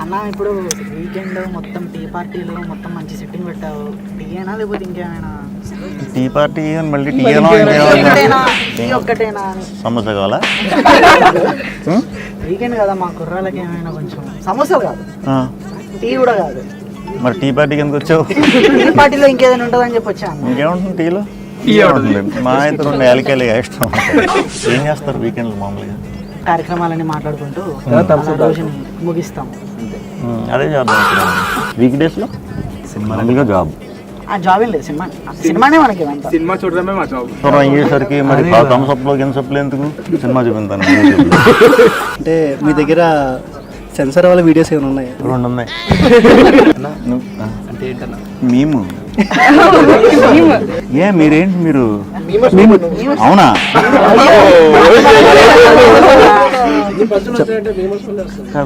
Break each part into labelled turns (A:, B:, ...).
A: అన్న ఇప్పుడు వీకెండ్ మొత్తం టీ పార్టీలో మొత్తం మంచి సెట్టింగ్ పెట్టావు. టీ అయినా లేకపోతే ఇంకేమైనా?
B: టీ పార్టీ మళ్ళీ టీ
A: టీ ఒక్కటేనా?
B: సమోసా కావాలా?
A: వీకెండ్ కదా మా కుర్రాలకి ఏమైనా కొంచెం సమోసాలు కాదు, టీ కూడా కాదు.
B: మరి టీ పార్టీకి ఎందుకు వచ్చావు?
A: టీ పార్టీలో ఇంకేదైనా ఉంటుందని చెప్పి వచ్చాను.
B: ఇంకేముంటుంది టీలో? మా ఇద్దరు యాలకాయలు ఇష్టం. ఏం చేస్తారు వీకెండ్లో మామూలుగా?
A: కార్యక్రమాలని మాట్లాడుకుంటూ రోజుని ముగిస్తాం.
B: అదే చేద్దాం. వీక్ డేస్లో మామూలుగా జాబ్.
A: జాబ్ ఏం లేదు, సినిమానే మనకి.
C: సినిమా చూడడమే మా జాబ్.
B: అయ్యేసరికి మరి థమ్స్అప్లో గిన్సప్లు ఎందుకు? సినిమా చూపించాను.
D: అంటే మీ దగ్గర సెన్సార్ వాళ్ళ వీడియోస్ ఏమైనా ఉన్నాయి?
B: 2 ఉన్నాయి.
D: అంటే ఏంటన్నా?
B: మేము మీరేంటి మీరు? అవునా?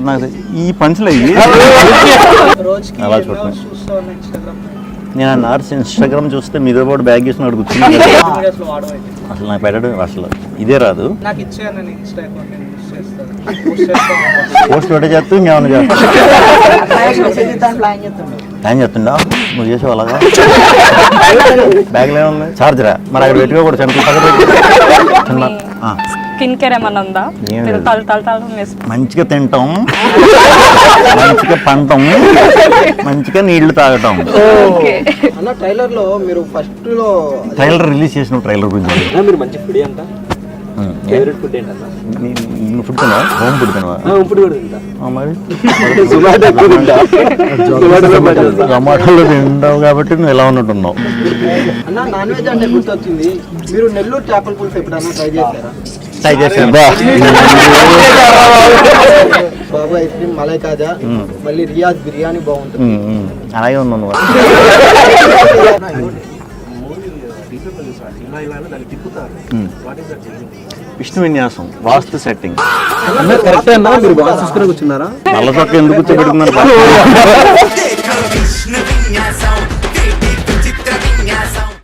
B: నాకు ఈ పంచులు అయ్యి అలా చూడండి. నేను ఆ నర్స్ ఇన్స్టాగ్రామ్ చూస్తే మీతో పాటు బ్యాగ్ చేసిన అడుగుతున్నా. అసలు నాకు పెట్టడం అసలు ఇదే రాదు. పోస్ట్ ఒకటే చేస్తూ ఇంకేమన్నా చేస్తా ప్లాన్ చేస్తుండా? నువ్వు చేసావు అలాగా? బ్యాగ్లో ఏముంది? చార్జరా? మరి అక్కడ పెట్టుకో కూడా చిన్న
E: స్కిన్ కేర్ ఏమన్నా ఉందా?
B: మంచిగా తింటాం, మంచిగా పంటాం, మంచిగా నీళ్లు తాగటం.
D: అన్న ట్రైలర్ లో మీరు ఫస్ట్ లో
B: ట్రైలర్ రిలీజ్ చేసిన ట్రైలర్ గురించి
D: మీరు మంచి ఫుడ్ అంట. ఫేవరెట్ ఫుడ్ ఏంటన్నా?
B: నువ్వు ఫుడ్ తినవా? హోమ్ ఫుడ్ తినవా?
D: ఫుడ్ కూడా తింటా.
B: మరి టమాటాలో తింటావు కాబట్టి నువ్వు ఎలా ఉన్నట్టున్నావు.
D: అన్న నాన్ వెజ్ అంటే గుర్తొచ్చింది, మీరు నెల్లూరు చేపల పులుసు ఎప్పుడన్నా ట్రై చేశారా?
B: ట్రై చేశాను.
D: బాబు ఐస్ క్రీమ్, మలై కాజా, మళ్ళీ రియాజ్ బిర్యానీ బాగుంటుంది.
B: అలాగే ఉన్నావు నువ్వు. విష్ణు విన్యాసం, వాస్తు సెట్టింగ్.
D: మీరు బాగా చూసుకుని కూర్చున్నారా?
B: నల్ల చొక్క ఎందుకు కూర్చోబెడుతున్నాను?